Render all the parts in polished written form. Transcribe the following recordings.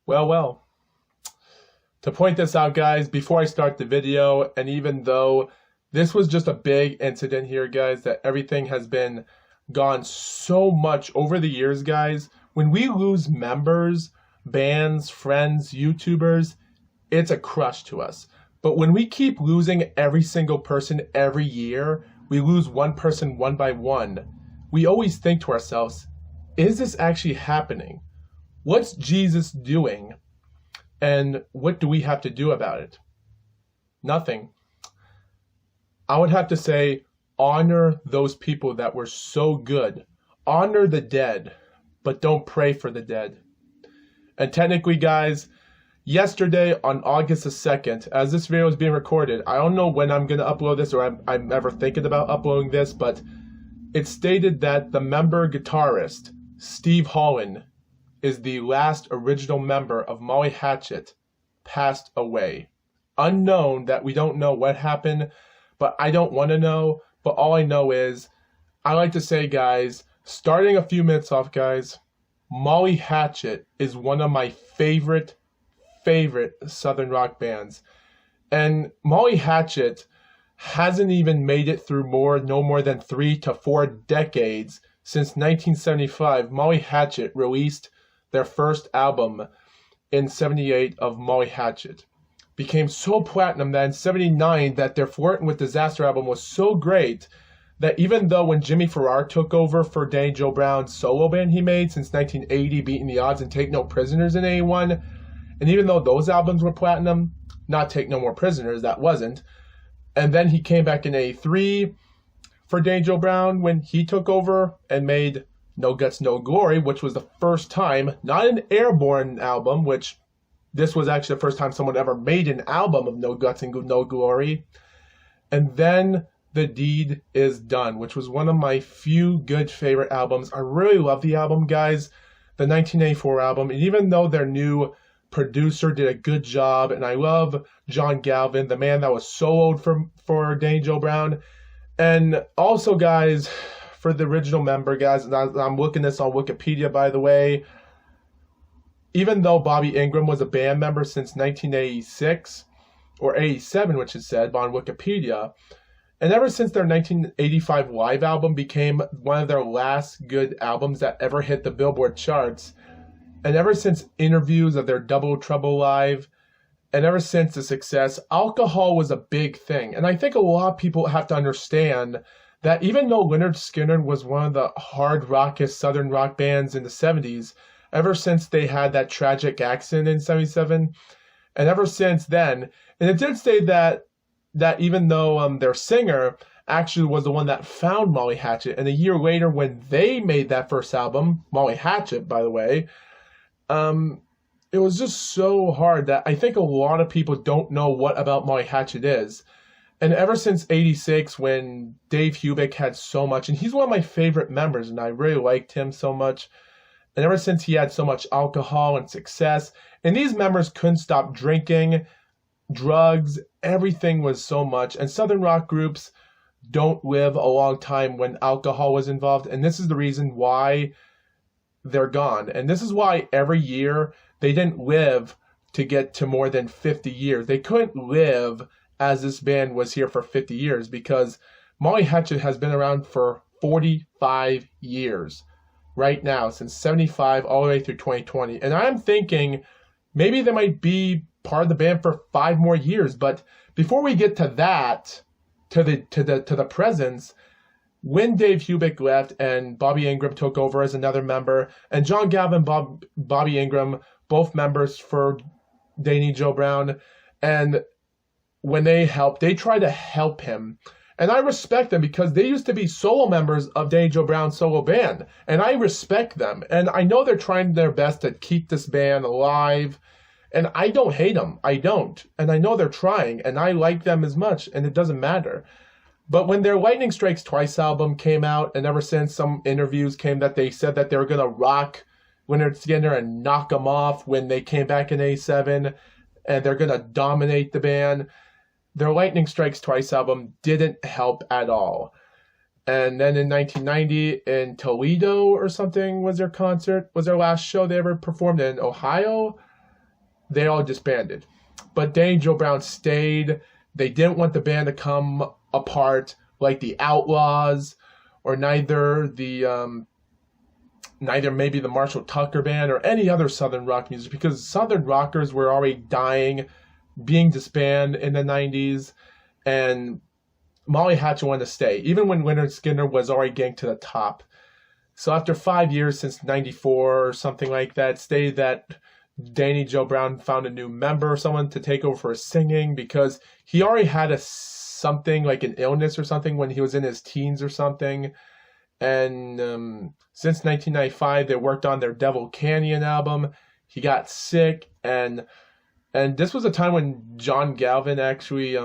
Well, to point this out, guys, before I start the video, and even though this was just a big incident here, guys, that everything has been gone so much over the years, guys, when we lose members, bands, friends, YouTubers, it's a crush to us. But when we keep losing every single person every year, we lose one person one by one, we always think to ourselves, is this actually happening? What's Jesus doing? And what do we have to do about it? Nothing. I would have to say, honor those people that were so good. Honor the dead, but don't pray for the dead. And technically, guys, yesterday on August the 2nd, as this video is being recorded, I don't know when I'm going to upload this or I'm ever thinking about uploading this, but it stated that the member guitarist, Steve Holland, is the last original member of Molly Hatchet, passed away. Unknown, that we don't know what happened, but I don't want to know. But all I know is, I like to say, guys, starting a few minutes off, guys, Molly Hatchet is one of my favorite Southern rock bands. And Molly Hatchet hasn't even made it through no more than 3 to 4 decades. Since 1975, Molly Hatchet released their first album in 78 of Molly Hatchet. Became so platinum that in 79 that their Flirtin' with Disaster album was so great that even though when Jimmy Farrar took over for Danny Joe Brown's solo band he made since 1980, Beating the Odds and Take No Prisoners in 81, and even though those albums were platinum, not Take No More Prisoners, that wasn't, and then he came back in 83 for Danny Joe Brown when he took over and made No Guts, No Glory, which was the first time, not an Airborne album, which this was actually the first time someone ever made an album of No Guts and No Glory. And then The Deed Is Done, which was one of my few good favorite albums. I really love the album, guys, the 1984 album. And even though their new producer did a good job, and I love John Galvin, the man that was soloed for Danny Joe Brown. And also, guys, for the original member, guys, and I'm looking this on Wikipedia, by the way, even though Bobby Ingram was a band member since 1986, or 87, which is said on Wikipedia, and ever since their 1985 live album became one of their last good albums that ever hit the Billboard charts, and ever since interviews of their Double Trouble Live, and ever since the success, alcohol was a big thing. And I think a lot of people have to understand that even though Lynyrd Skynyrd was one of the hard rockest Southern rock bands in the 70s, ever since they had that tragic accident in 77, and ever since then, and it did say that even though their singer actually was the one that found Molly Hatchet, and a year later when they made that first album, Molly Hatchet, by the way, it was just so hard that I think a lot of people don't know what about Molly Hatchet is. And ever since 86, when Dave Hubick had so much, and he's one of my favorite members, and I really liked him so much, and ever since he had so much alcohol and success, and these members couldn't stop drinking, drugs, everything was so much, and Southern rock groups don't live a long time when alcohol was involved, and this is the reason why they're gone. And this is why every year they didn't live to get to more than 50 years. They couldn't live as this band was here for 50 years because Molly Hatchet has been around for 45 years right now, since 75 all the way through 2020. And I'm thinking maybe they might be part of the band for 5 more years. But before we get to that, to the presence, when Dave Hubick left and Bobby Ingram took over as another member, and John Galvin, Bobby Ingram, both members for Danny Joe Brown, and when they tried to help him. And I respect them because they used to be solo members of Danny Joe Brown's solo band. And I respect them. And I know they're trying their best to keep this band alive. And I don't hate them. I don't. And I know they're trying. And I like them as much. And it doesn't matter. But when their Lightning Strikes Twice album came out, and ever since some interviews came that they said that they were going to rock Lynyrd Skynyrd and knock them off when they came back in 87, and they're going to dominate the band, their Lightning Strikes Twice album didn't help at all. And then in 1990 in Toledo or something was their concert, was their last show they ever performed in Ohio. they all disbanded. But Danny Joe Brown stayed. They didn't want the band to come apart like the Outlaws, or neither maybe the Marshall Tucker Band or any other Southern rock music, because Southern rockers were already dying, being disbanded in the 90s, and Molly Hatchet wanted to stay, even when Lynyrd Skynyrd was already getting to the top. So after 5 years, since 94 or something like that, stated that Danny Joe Brown found a new member, someone to take over for his singing, because he already had something like an illness or something when he was in his teens or something. And since 1995, they worked on their Devil Canyon album. He got sick, and this was a time when John Galvin actually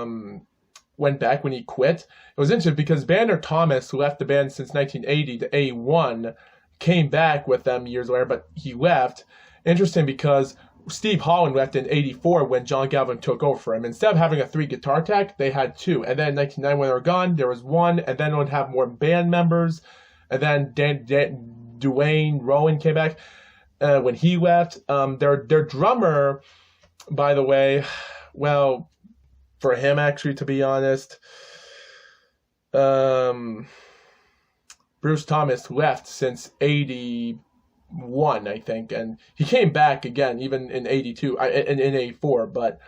went back when he quit. It was interesting because Banner Thomas, who left the band since 1980 to 81, came back with them years later, but he left. Interesting because Steve Holland left in 84 when John Galvin took over for him. Instead of having a 3-guitar tech, they had 2. And then in 1990 when they were gone, there was 1, and then it would have more band members. And then Dwayne Rowan came back when he left. Their drummer, by the way, well, for him actually, to be honest, Bruce Thomas left since 81, I think, and he came back again even in 82, in 84, but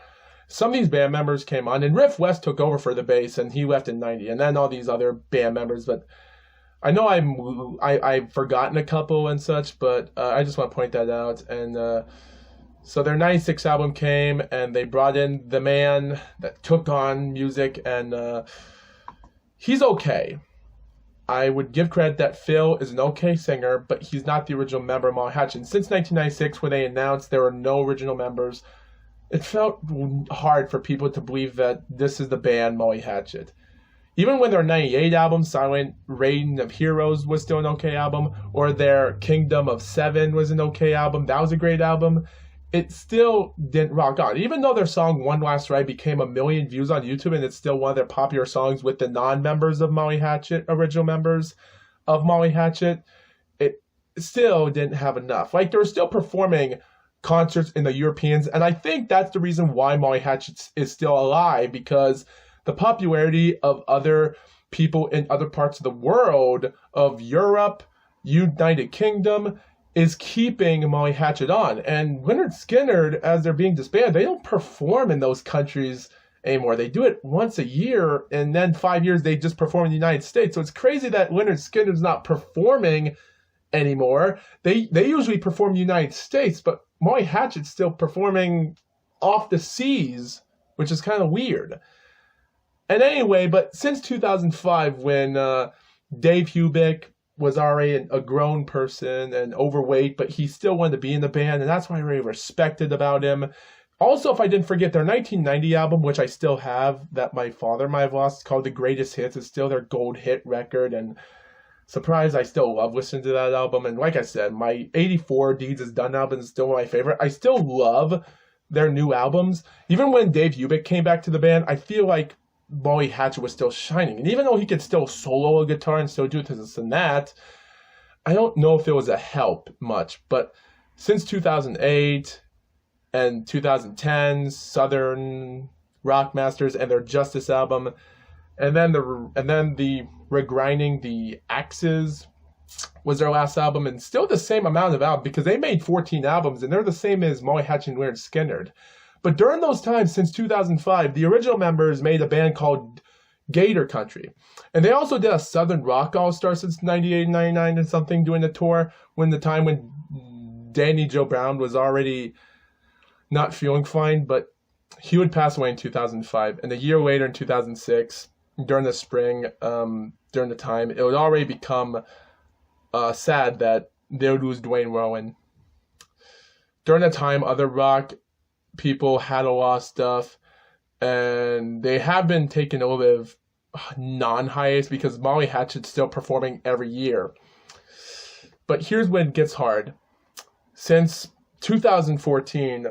some of these band members came on, and Riff West took over for the bass, and he left in 90, and then all these other band members, but I know I've forgotten a couple and such, but I just want to point that out. And so their 96 album came, and they brought in the man that took on music, and he's okay. I would give credit that Phil is an okay singer, but he's not the original member of Molly Hatchet. Since 1996, when they announced there were no original members, it felt hard for people to believe that this is the band Molly Hatchet. Even when their 98 album, Silent Reign of Heroes, was still an okay album, or their Kingdom of Seven was an okay album, that was a great album, it still didn't rock on. Even though their song One Last Ride became 1 million views on YouTube, and it's still one of their popular songs with the non-members of Molly Hatchet, original members of Molly Hatchet, it still didn't have enough. Like, they were still performing concerts in the Europeans, and I think that's the reason why Molly Hatchet is still alive, because the popularity of other people in other parts of the world, of Europe, United Kingdom, is keeping Molly Hatchet on. And Lynyrd Skynyrd, as they're being disbanded, they don't perform in those countries anymore. They do it once a year, and then 5 years they just perform in the United States. So it's crazy that Lynyrd Skynyrd's not performing anymore. They usually perform in the United States, but Molly Hatchet's still performing off the seas, which is kind of weird. And anyway, but since 2005, when Dave Hubick was already a grown person and overweight, but he still wanted to be in the band, and that's why I really respected about him. Also, if I didn't forget, their 1990 album, which I still have, that my father might have lost, called The Greatest Hits, is still their gold hit record, and surprised I still love listening to that album. And like I said, my 84 Deeds Is Done album is still one of my favorite. I still love their new albums. Even when Dave Hubick came back to the band, I feel like Molly Hatchet was still shining. And even though he could still solo a guitar and still do this and that, I don't know if it was a help much. But since 2008 and 2010, Southern Rock Masters and their Justice album, and then the Regrinding the Axes was their last album, and still the same amount of albums, because they made 14 albums, and they're the same as Molly Hatchet and Lynyrd Skynyrd. But during those times, since 2005, the original members made a band called Gator Country. And they also did a Southern Rock All-Star since 98, 99 and something, doing a tour when Danny Joe Brown was already not feeling fine, but he would pass away in 2005. And a year later, in 2006, during the spring, during the time, it would already become sad that they would lose Dwayne Rowan. During the time, other rock people had a lot of stuff, and they have been taking a little bit of non-hiatus because Molly Hatchet's still performing every year. But here's when it gets hard. Since 2014,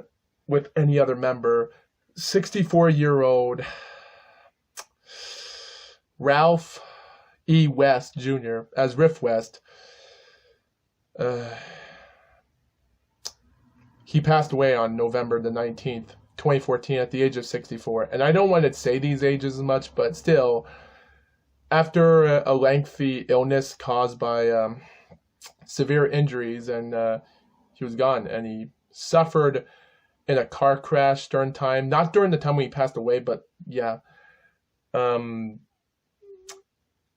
with any other member, 64-year-old Ralph E. West Jr. as Riff West, he passed away on November the 19th, 2014 at the age of 64. And I don't want to say these ages as much, but still, after a lengthy illness caused by severe injuries, and he was gone. And he suffered in a car crash during time, not during the time when he passed away, but yeah.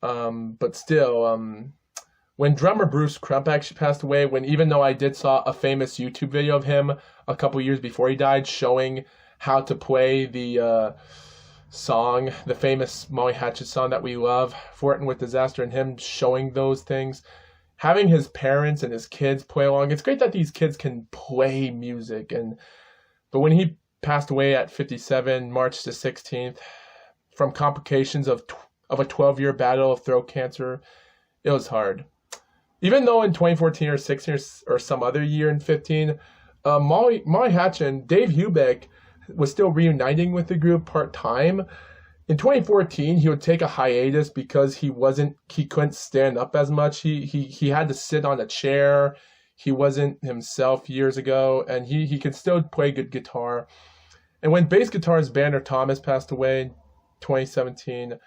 But still, when drummer Bruce Crump actually passed away, even though I did saw a famous YouTube video of him a couple years before he died showing how to play the song, the famous Molly Hatchet song that we love, Fortin with Disaster, and him showing those things, having his parents and his kids play along. It's great that these kids can play music. But when he passed away at 57, March the 16th, from complications of a 12-year battle of throat cancer, it was hard. Even though in 2014 or 16 or some other year in 15, Molly Hatchet and Dave Hubeck was still reuniting with the group part-time. In 2014, he would take a hiatus because he couldn't stand up as much. He had to sit on a chair. He wasn't himself years ago, and he could still play good guitar. And when bass guitarist Banner Thomas passed away in 2017,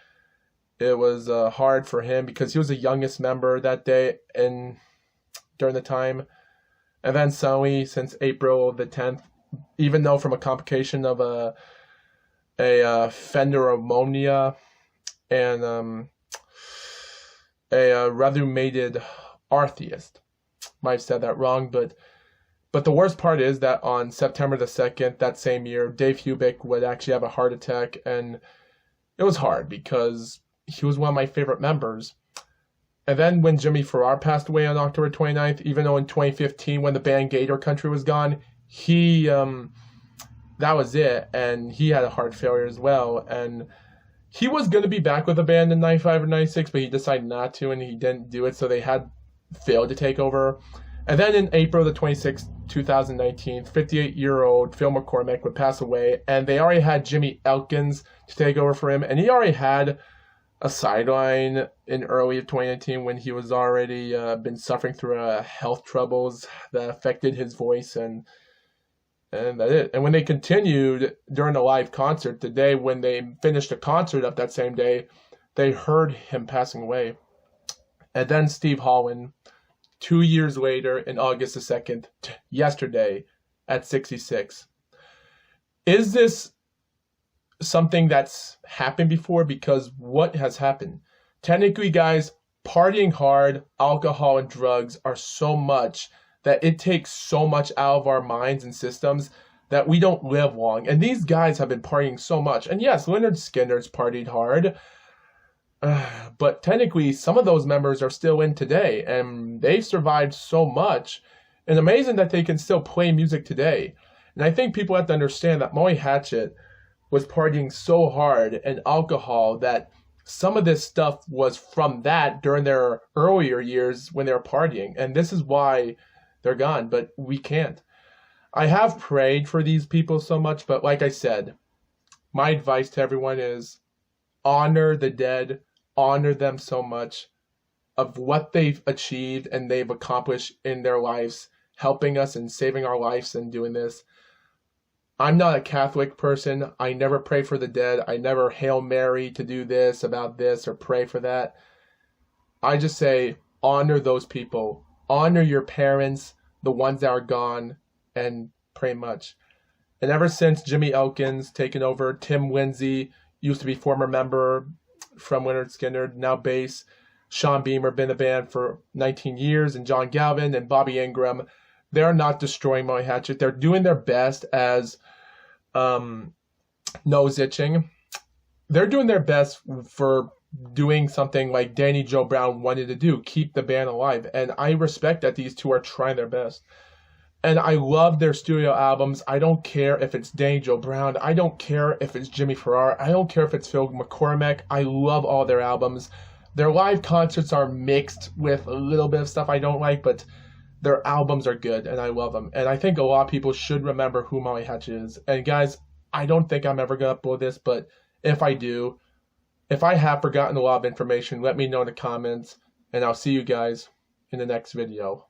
it was hard for him because he was the youngest member that day and during the time. And then suddenly, since April the 10th, even though from a complication of a fender pneumonia and a rheumated arthritis. Might have said that wrong, but the worst part is that on September the 2nd, that same year, Dave Hubeck would actually have a heart attack, and it was hard because he was one of my favorite members. And then when Jimmy Farrar passed away on October 29th, even though in 2015 when the band Gator Country was gone, that was it, and he had a heart failure as well, and he was going to be back with the band in 95 or 96, but he decided not to, and he didn't do it, so they had failed to take over. And then in April the 26th, 2019, 58-year-old Phil McCormick would pass away, and they already had Jimmy Elkins to take over for him, and he already had a sideline in early 2019 when he was already been suffering through health troubles that affected his voice, and that's it. And when they continued during the live concert, the day when they finished the concert up that same day, they heard him passing away. And then Steve Holland, 2 years later, in August the 2nd, yesterday, at 66. Is this something that's happened before? Because what has happened? Technically, guys, partying hard, alcohol, and drugs are so much that it takes so much out of our minds and systems that we don't live long. And these guys have been partying so much. And yes, Leonard Skinner's partied hard. But technically, some of those members are still in today. And they've survived so much. And amazing that they can still play music today. And I think people have to understand that Molly Hatchet was partying so hard and alcohol that some of this stuff was from that during their earlier years when they were partying. And this is why they're gone, but we can't. I have prayed for these people so much, but like I said, my advice to everyone is honor the dead, honor them so much of what they've achieved and they've accomplished in their lives, helping us and saving our lives and doing this. I'm not a Catholic person. I never pray for the dead. I never Hail Mary to do this, about this, or pray for that. I just say honor those people. Honor your parents, the ones that are gone, and pray much. And ever since Jimmy Elkins taken over, Tim Lindsay, used to be former member from Leonard Skinner, now bass. Sean Beamer, been in the band for 19 years, and John Galvin and Bobby Ingram. They're not destroying Molly Hatchet. They're doing their best as nose itching. They're doing their best for doing something like Danny Joe Brown wanted to do, keep the band alive. And I respect that these two are trying their best. And I love their studio albums. I don't care if it's Danny Joe Brown. I don't care if it's Jimmy Farrar. I don't care if it's Phil McCormick. I love all their albums. Their live concerts are mixed with a little bit of stuff I don't like, but their albums are good, and I love them. And I think a lot of people should remember who Molly Hatchet is. And guys, I don't think I'm ever going to upload this, but if I do, if I have forgotten a lot of information, let me know in the comments, and I'll see you guys in the next video.